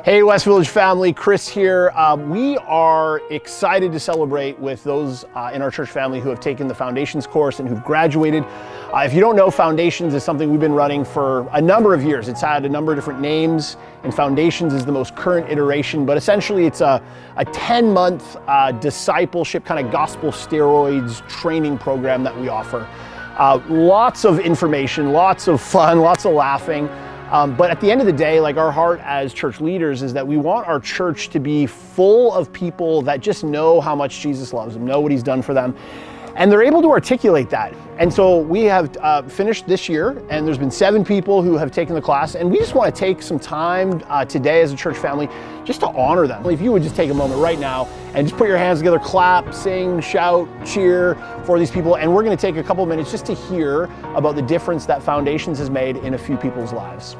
Hey West Village family, Chris here. We are excited to celebrate with those in our church family who have taken the Foundations course and who've graduated. If you don't know, Foundations is something we've been running for a number of years. It's had a number of different names, and Foundations is the most current iteration, but essentially it's a 10-month discipleship, kind of gospel steroids training program that we offer. Lots of information, lots of fun, lots of laughing. But at the end of the day, like, our heart as church leaders is that we want our church to be full of people that just know how much Jesus loves them, know what he's done for them, and they're able to articulate that. And so we have finished this year, and there's been 7 people who have taken the class, and we just want to take some time today as a church family just to honor them. If you would just take a moment right now and just put your hands together, clap, sing, shout, cheer for these people, and we're going to take a couple of minutes just to hear about the difference that Foundations has made in a few people's lives.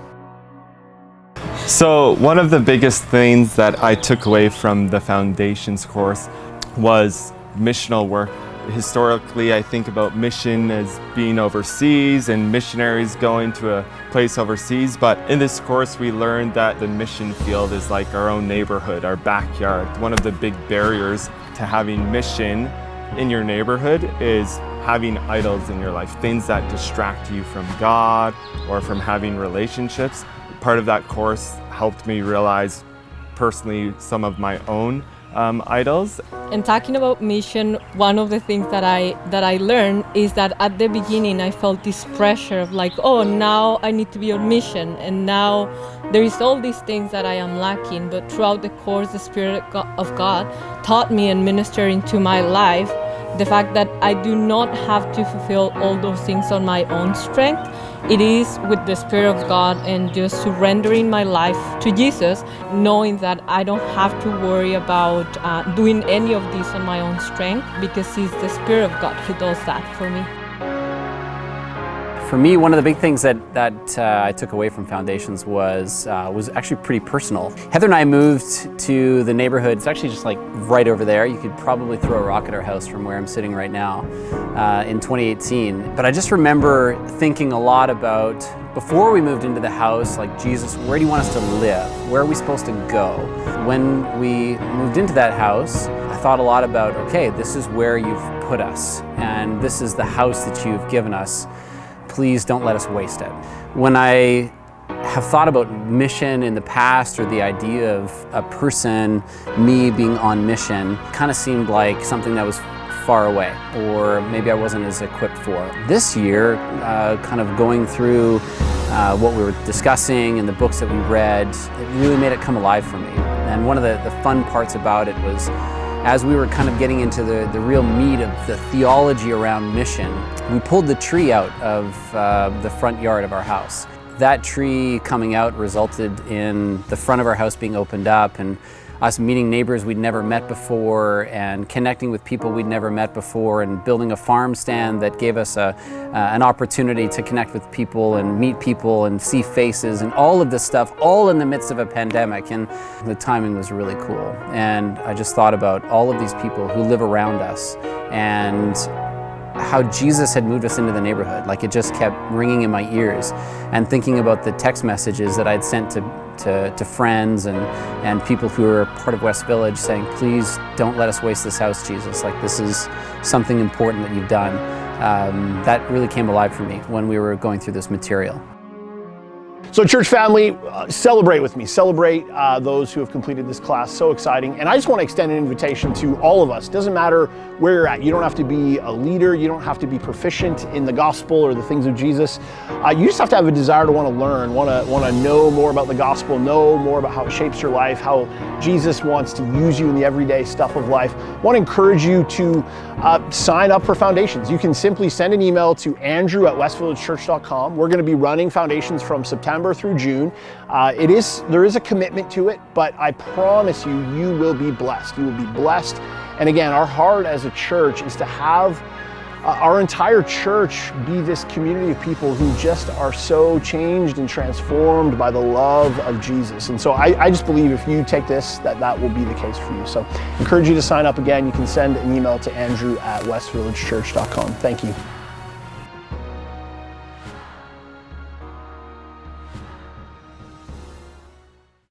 So one of the biggest things that I took away from the Foundations course was missional work. Historically, I think about mission as being overseas and missionaries going to a place overseas, but in this course we learned that the mission field is like our own neighborhood, our backyard. One of the big barriers to having mission in your neighborhood is having idols in your life, things that distract you from God or from having relationships. Part of that course helped me realize personally some of my own idols. And talking about mission, one of the things that I learned is that at the beginning I felt this pressure of like, oh, now I need to be on mission, and now there is all these things that I am lacking. But throughout the course, the Spirit of God taught me and ministered into my life the fact that I do not have to fulfill all those things on my own strength. It is with the Spirit of God and just surrendering my life to Jesus, knowing that I don't have to worry about doing any of this on my own strength, because it's the Spirit of God who does that for me. For me, one of the big things that I took away from Foundations was actually pretty personal. Heather and I moved to the neighborhood. It's actually just like right over there. You could probably throw a rock at our house from where I'm sitting right now in 2018. But I just remember thinking a lot about, before we moved into the house, like, Jesus, where do you want us to live? Where are we supposed to go? When we moved into that house, I thought a lot about, okay, this is where you've put us, and this is the house that you've given us. Please don't let us waste it. When I have thought about mission in the past, or the idea of a person, me being on mission, kind of seemed like something that was far away, or maybe I wasn't as equipped for. This year, kind of going through what we were discussing and the books that we read, it really made it come alive for me. And one of the fun parts about it was, as we were kind of getting into the real meat of the theology around mission, we pulled the tree out of the front yard of our house. That tree coming out resulted in the front of our house being opened up, and us meeting neighbors we'd never met before, and connecting with people we'd never met before, and building a farm stand that gave us an opportunity to connect with people and meet people and see faces, and all of this stuff, all in the midst of a pandemic. And the timing was really cool. And I just thought about all of these people who live around us, and how Jesus had moved us into the neighborhood. Like, it just kept ringing in my ears, and thinking about the text messages that I'd sent to friends and people who are part of West Village, saying, please don't let us waste this house, Jesus. Like, this is something important that you've done. That really came alive for me when we were going through this material. So church family, celebrate with me. Celebrate those who have completed this class. So exciting. And I just want to extend an invitation to all of us. Doesn't matter where you're at. You don't have to be a leader. You don't have to be proficient in the gospel or the things of Jesus. You just have to have a desire to want to learn, want to know more about the gospel, know more about how it shapes your life, how Jesus wants to use you in the everyday stuff of life. I want to encourage you to sign up for Foundations. You can simply send an email to andrew@westvillagechurch.com. We're going to be running Foundations from September through June. There is a commitment to it, but I promise you, you will be blessed. You will be blessed. And again, our heart as a church is to have our entire church be this community of people who just are so changed and transformed by the love of Jesus. And so I just believe if you take this, that will be the case for you. So I encourage you to sign up again. You can send an email to andrew@westvillagechurch.com. Thank you.